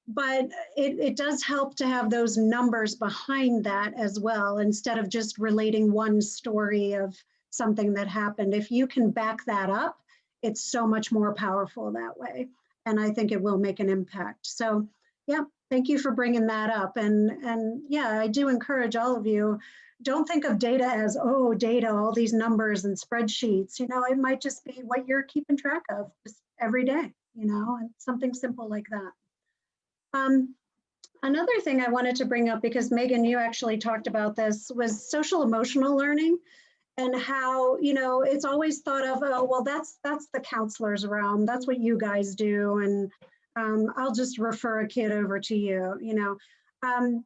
But it does help to have those numbers behind that as well, instead of just relating one story of something that happened. If you can back that up, it's so much more powerful that way. And I think it will make an impact. So yeah, thank you for bringing that up. And yeah, I do encourage all of you, don't think of data as, oh, data, all these numbers and spreadsheets. You know, it might just be what you're keeping track of just every day, you know, and something simple like that. Another thing I wanted to bring up, because Megan, you actually talked about this, was social emotional learning, and how, you know, it's always thought of, oh, well, that's the counselor's realm. That's what you guys do. And I'll just refer a kid over to you, you know. Can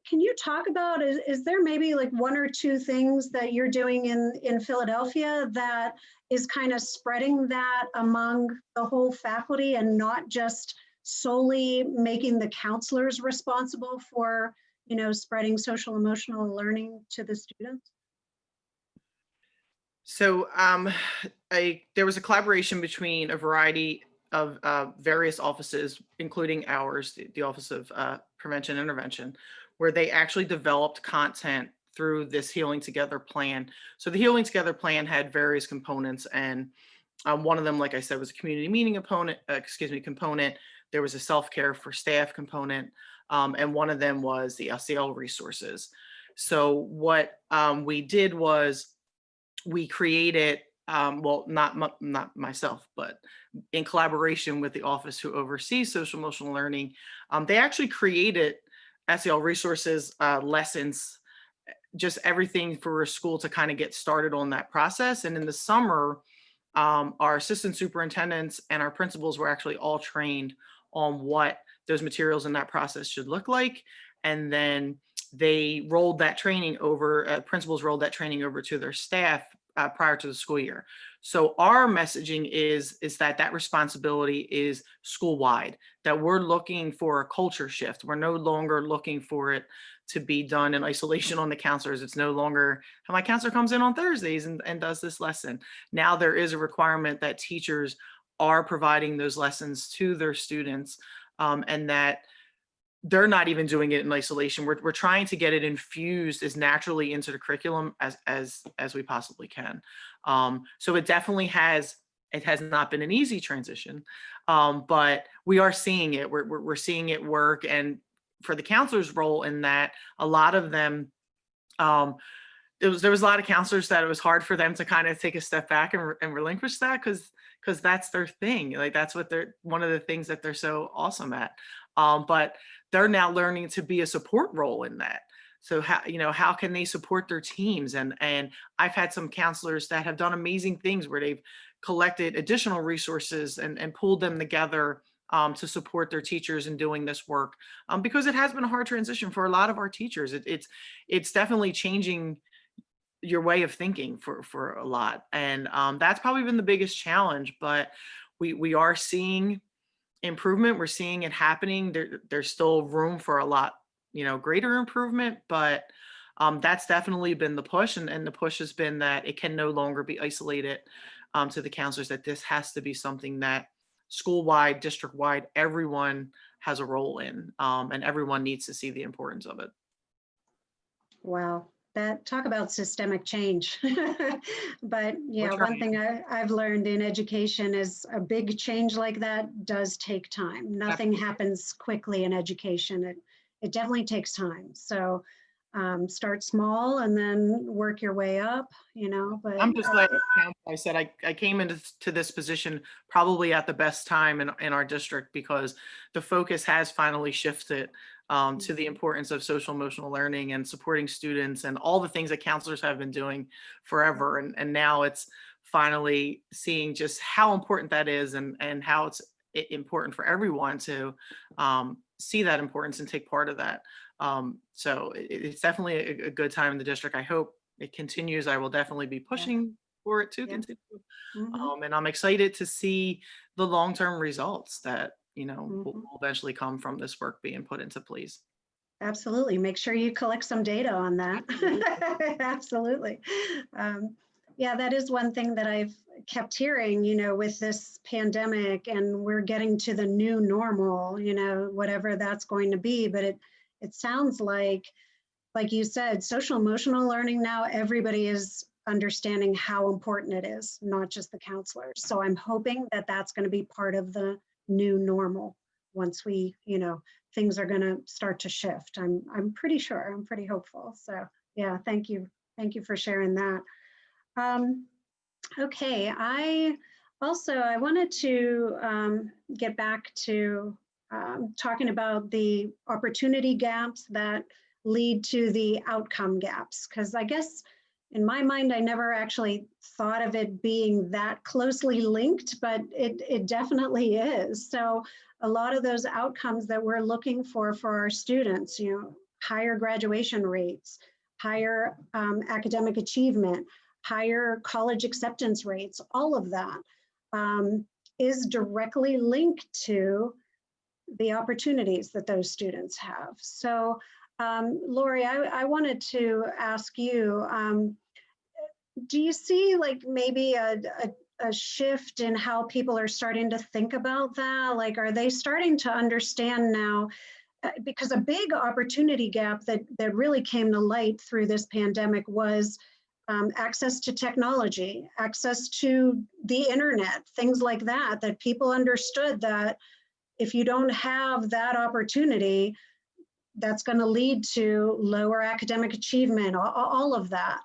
can you talk about, is there maybe like one or two things that you're doing in Philadelphia that is kind of spreading that among the whole faculty and not just solely making the counselors responsible for, spreading social emotional learning to the students? So there was a collaboration between a variety of various offices, including ours, the Office of Prevention and Intervention, where they actually developed content through this Healing Together plan. So the Healing Together plan had various components, and one of them, like I said, was a community meeting component. There was a self-care for staff component, and one of them was the LCL resources. So what we did was we created, well, not myself, but in collaboration with the office who oversees social emotional learning, they actually created SEL resources, lessons, just everything for a school to kind of get started on that process. And in the summer, our assistant superintendents and our principals were actually all trained on what those materials in that process should look like. And then they rolled that training over, principals rolled that training over to their staff prior to the school year. So our messaging is that responsibility is school-wide, that we're looking for a culture shift. We're no longer looking for it to be done in isolation on the counselors. It's no longer how my counselor comes in on Thursdays and does this lesson. Now there is a requirement that teachers are providing those lessons to their students, and that they're not even doing it in isolation. We're trying to get it infused as naturally into the curriculum as we possibly can. So it definitely has not been an easy transition, but we are seeing it. We're seeing it work. And for the counselor's role in that, a lot of them, there was a lot of counselors that it was hard for them to kind of take a step back and relinquish that because that's their thing. Like that's what one of the things that they're so awesome at. But they're now learning to be a support role in that. So how can they support their teams? And I've had some counselors that have done amazing things where they've collected additional resources and pulled them together to support their teachers in doing this work, because it has been a hard transition for a lot of our teachers. It's definitely changing your way of thinking for a lot. And that's probably been the biggest challenge, but we are seeing improvement. We're seeing it happening. There's still room for a lot, greater improvement, but that's definitely been the push. And the push has been that it can no longer be isolated to the counselors, that this has to be something that school-wide, district-wide, everyone has a role in, and everyone needs to see the importance of it. Wow. Talk about systemic change. But yeah, one thing I've learned in education is a big change like that does take time. Nothing happens quickly in education. It definitely takes time. So start small and then work your way up, but I'm just like I said, I came into this position probably at the best time in our district, because the focus has finally shifted to the importance of social emotional learning and supporting students and all the things that counselors have been doing forever. And now it's finally seeing just how important that is, and how it's important for everyone to see that importance and take part of that. So it's definitely a good time in the district. I hope it continues. I will definitely be pushing for it to continue. And I'm excited to see the long-term results that will eventually come from this work being put into place. Absolutely. Make sure you collect some data on that. Absolutely. Yeah, that is one thing that I've kept hearing, with this pandemic, and we're getting to the new normal, whatever that's going to be. But it sounds like you said, social emotional learning now, everybody is understanding how important it is, not just the counselors. So I'm hoping that that's going to be part of the new normal once we, things are going to start to shift. I'm pretty sure, I'm pretty hopeful. So yeah, thank you. Thank you for sharing that. Okay, I wanted to get back to talking about the opportunity gaps that lead to the outcome gaps, because I guess in my mind, I never actually thought of it being that closely linked, but it definitely is. So a lot of those outcomes that we're looking for our students, higher graduation rates, higher academic achievement, higher college acceptance rates, all of that is directly linked to the opportunities that those students have. So, Lori, I wanted to ask you, do you see like maybe a shift in how people are starting to think about that? Like, are they starting to understand now? Because a big opportunity gap that really came to light through this pandemic was access to technology, access to the internet, things like that, that people understood that if you don't have that opportunity, that's going to lead to lower academic achievement, all of that.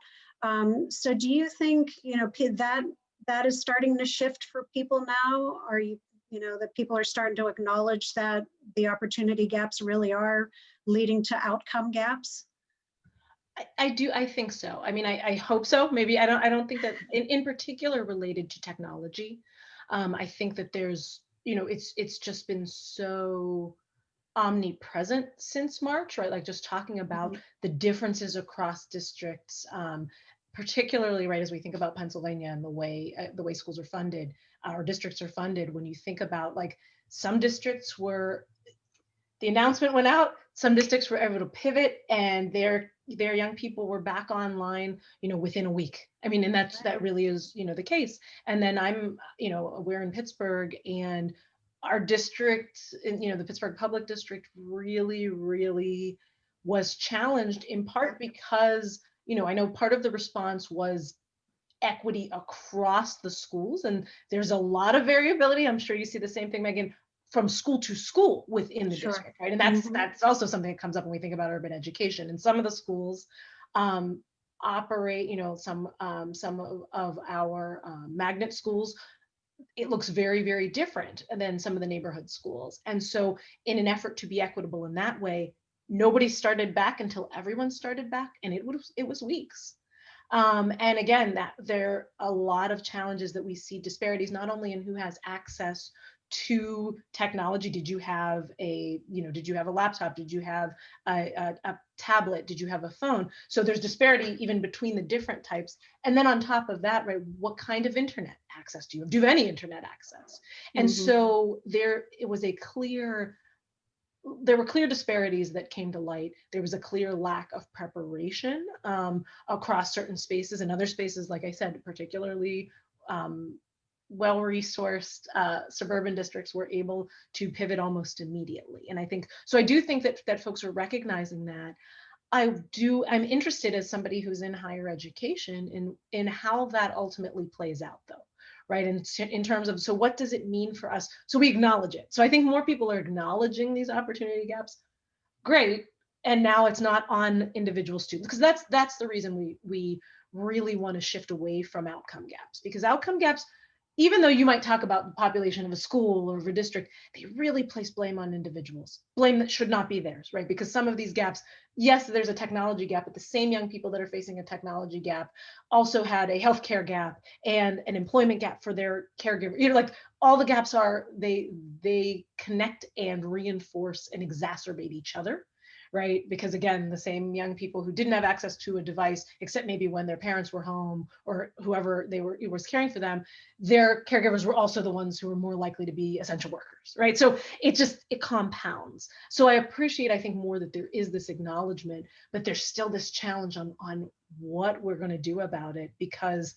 So do you think, that is starting to shift for people now? Are you, that people are starting to acknowledge that the opportunity gaps really are leading to outcome gaps? I think so. I mean, I hope so. Maybe I don't think that in particular related to technology. I think that there's, it's just been so omnipresent since March, right? Like just talking about the differences across districts, particularly right as we think about Pennsylvania and the way schools are funded, or districts are funded. When you think about like some districts were, the announcement went out, some districts were able to pivot, and their young people were back online, within a week. I mean, and that really is, the case. And then we're in Pittsburgh, and our district, the Pittsburgh Public District really, really was challenged in part because, I know part of the response was equity across the schools, and there's a lot of variability. I'm sure you see the same thing, Megan, from school to school within the district, right? And that's also something that comes up when we think about urban education. And some of the schools operate, some of our magnet schools, it looks very, very different than some of the neighborhood schools. And so in an effort to be equitable in that way, nobody started back until everyone started back, and it was weeks. And again, that there are a lot of challenges that we see, disparities, not only in who has access to technology. Did you have a laptop? Did you have a tablet? Did you have a phone? So there's disparity even between the different types. And then on top of that, right, what kind of internet access do you have? Do you have any internet access? And so there were clear disparities that came to light. There was a clear lack of preparation across certain spaces, and other spaces, like I said, particularly well-resourced suburban districts were able to pivot almost immediately. And I do think that folks are recognizing that. I'm interested, as somebody who's in higher education, in how that ultimately plays out, though. Right, and in terms of, so what does it mean for us? So we acknowledge it. So I think more people are acknowledging these opportunity gaps. Great, and now it's not on individual students, because that's the reason we really want to shift away from outcome gaps, because outcome gaps, even though you might talk about the population of a school or of a district, they really place blame on individuals, blame that should not be theirs, right? Because some of these gaps, yes, there's a technology gap, but the same young people that are facing a technology gap also had a healthcare gap and an employment gap for their caregiver. Like all the gaps they connect and reinforce and exacerbate each other. Right? Because again, the same young people who didn't have access to a device, except maybe when their parents were home or whoever was caring for them, their caregivers were also the ones who were more likely to be essential workers, right? So it compounds. So I appreciate, I think, more that there is this acknowledgement, but there's still this challenge on what we're going to do about it. Because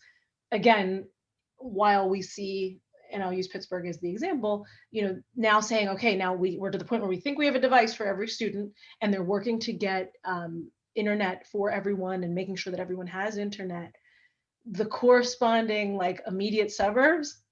again, while we see, and I'll use Pittsburgh as the example, now saying, okay, now we're to the point where we think we have a device for every student, and they're working to get internet for everyone and making sure that everyone has internet. The corresponding like immediate suburbs,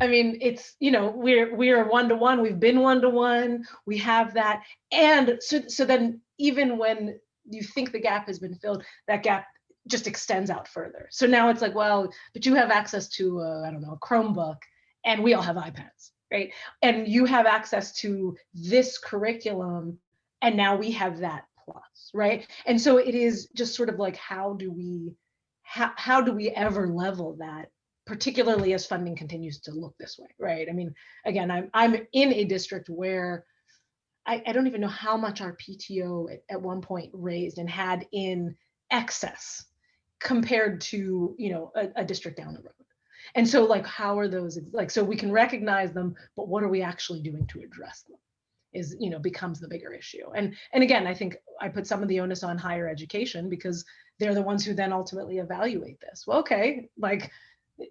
I mean, it's, we are one-to-one, we've been one-to-one, we have that. And so then even when you think the gap has been filled, that gap just extends out further. So now it's like, well, but you have access to, I don't know, a Chromebook, and we all have iPads, right? And you have access to this curriculum, and now we have that plus, right? And so it is just sort of like, how do we ever level that, particularly as funding continues to look this way, right? I mean, again, I'm in a district where I don't even know how much our PTO at one point raised and had in excess compared to, you know, a district down the road. And so like, how are those, like, so we can recognize them, but what are we actually doing to address them is, you know, becomes the bigger issue. And again, I think I put some of the onus on higher education because they're the ones who then ultimately evaluate this. Well, okay, like,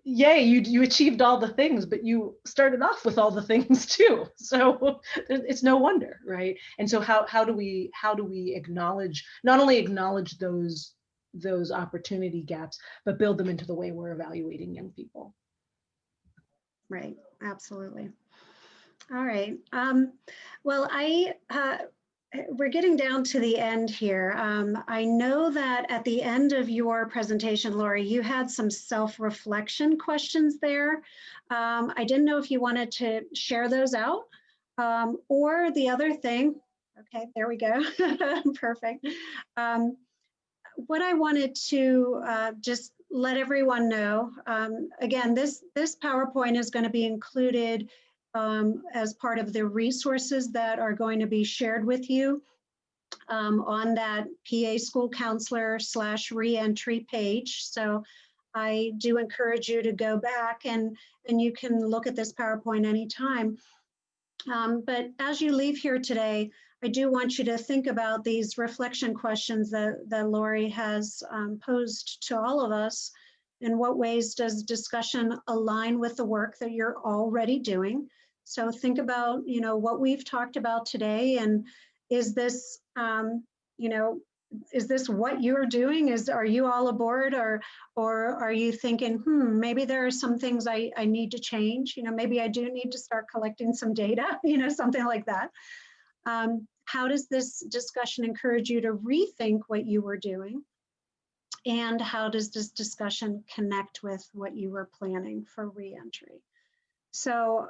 yay, you achieved all the things, but you started off with all the things too. So it's no wonder, right? And so how do we acknowledge, not only acknowledge those opportunity gaps, but build them into the way we're evaluating young people? Right, absolutely. All right. Well, we're getting down to the end here. I know that at the end of your presentation, Lori, you had some self-reflection questions there. I didn't know if you wanted to share those out, or the other thing. Okay, there we go. Perfect. What I wanted to just let everyone know, again, this PowerPoint is going to be included as part of the resources that are going to be shared with you on that PA School Counselor / reentry page. So I do encourage you to go back and you can look at this PowerPoint anytime. But as you leave here today, I do want you to think about these reflection questions that Lori has posed to all of us. In what ways does discussion align with the work that you're already doing? So think about, you know, what we've talked about today, and is this, you know, is this what you're doing? Are you all aboard, or are you thinking, maybe there are some things I need to change? You know, maybe I do need to start collecting some data, you know, something like that. How does this discussion encourage you to rethink what you were doing? And how does this discussion connect with what you were planning for reentry? So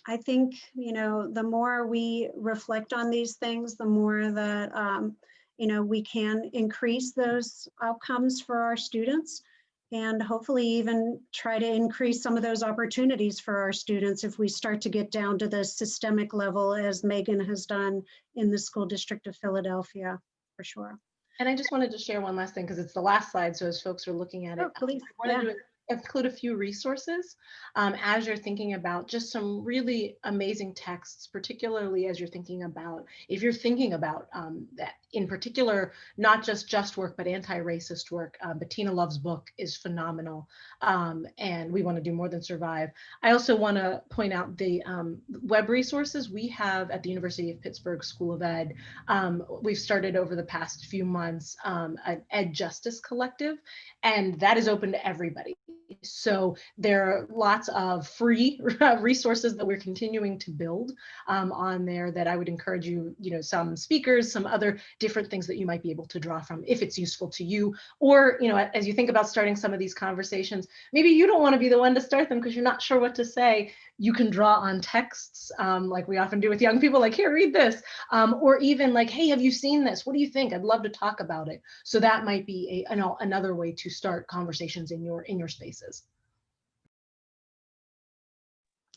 I think, you know, the more we reflect on these things, the more that, you know, we can increase those outcomes for our students, and hopefully even try to increase some of those opportunities for our students if we start to get down to the systemic level, as Megan has done in the School District of Philadelphia, for sure. And I just wanted to share one last thing, because it's the last slide. So as folks are looking at it, Please. I wanted to include a few resources as you're thinking about just some really amazing texts, particularly as you're thinking about, if you're thinking about that in particular, not just work, but anti-racist work. Bettina Love's book is phenomenal, and We Want to Do More Than Survive. I also want to point out the web resources we have at the University of Pittsburgh School of Ed. We've started over the past few months an Ed Justice Collective, and that is open to everybody. So there are lots of free resources that we're continuing to build on there that I would encourage you, you know, some speakers, some other different things that you might be able to draw from if it's useful to you. Or, you know, as you think about starting some of these conversations, maybe you don't want to be the one to start them because you're not sure what to say. You can draw on texts like we often do with young people, like, here, read this. Or even like, hey, have you seen this? What do you think? I'd love to talk about it. So that might be another way to start conversations in your spaces.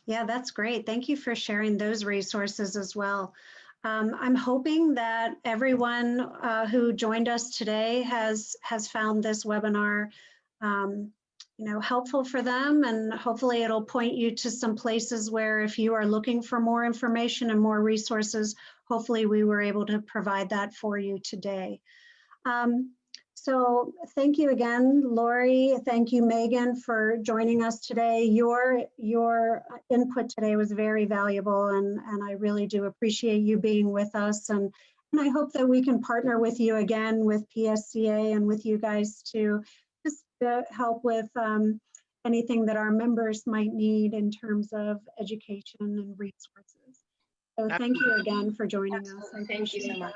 Yeah, that's great. Thank you for sharing those resources as well. I'm hoping that everyone who joined us today has found this webinar you know, helpful for them, and hopefully it'll point you to some places where, if you are looking for more information and more resources, hopefully we were able to provide that for you today. So thank you again, Lori. Thank you, Megan, for joining us today. Your input today was very valuable, and I really do appreciate you being with us. And I hope that we can partner with you again with PSCA and with you guys to just help with anything that our members might need in terms of education and resources. So thank you again for joining us. Thank you so much.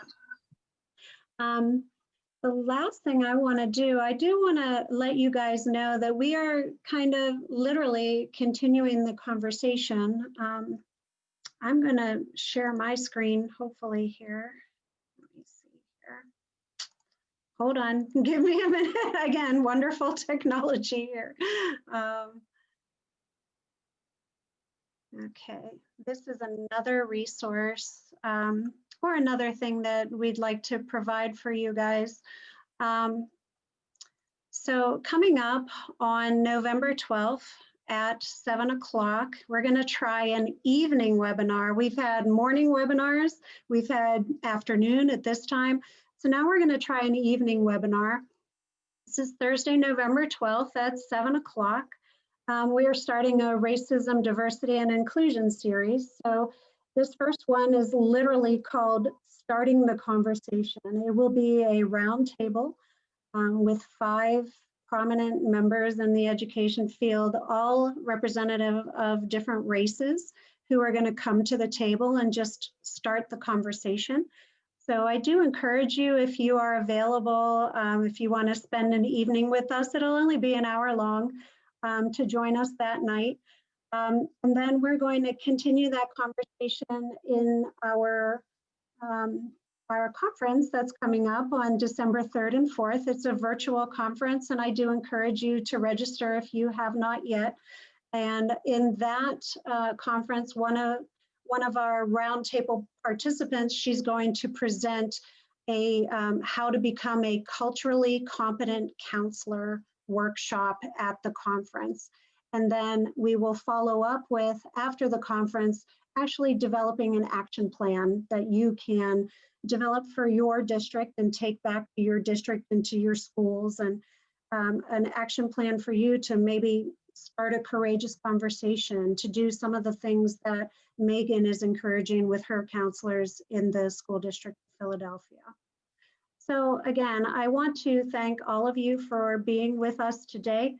The last thing I want to do, I do want to let you guys know that we are kind of literally continuing the conversation. I'm going to share my screen, hopefully here. Let me see here. Hold on, give me a minute. Again, wonderful technology here. Okay, this is another resource or another thing that we'd like to provide for you guys. So coming up on November 12th at 7 o'clock, we're going to try an evening webinar. We've had morning webinars, we've had afternoon at this time. So now we're going to try an evening webinar. This is Thursday, November 12th at 7 o'clock. We are starting a racism, diversity, and inclusion series. So this first one is literally called Starting the Conversation. It will be a round table with 5 prominent members in the education field, all representative of different races, who are going to come to the table and just start the conversation. So I do encourage you, if you are available, if you want to spend an evening with us, it'll only be an hour long, to join us that night. And then we're going to continue that conversation in our conference that's coming up on December 3rd and 4th. It's a virtual conference, and I do encourage you to register if you have not yet. And in that conference, one of our roundtable participants, she's going to present a how to become a culturally competent counselor workshop at the conference. And then we will follow up with, after the conference, actually developing an action plan that you can develop for your district and take back to your district and to your schools, and an action plan for you to maybe start a courageous conversation, to do some of the things that Megan is encouraging with her counselors in the school district of Philadelphia. So again, I want to thank all of you for being with us today.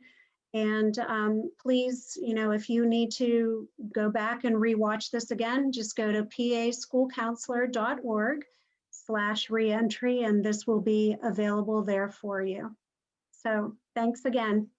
And please, if you need to go back and rewatch this again, just go to paschoolcounselor.org/reentry, and this will be available there for you. So thanks again.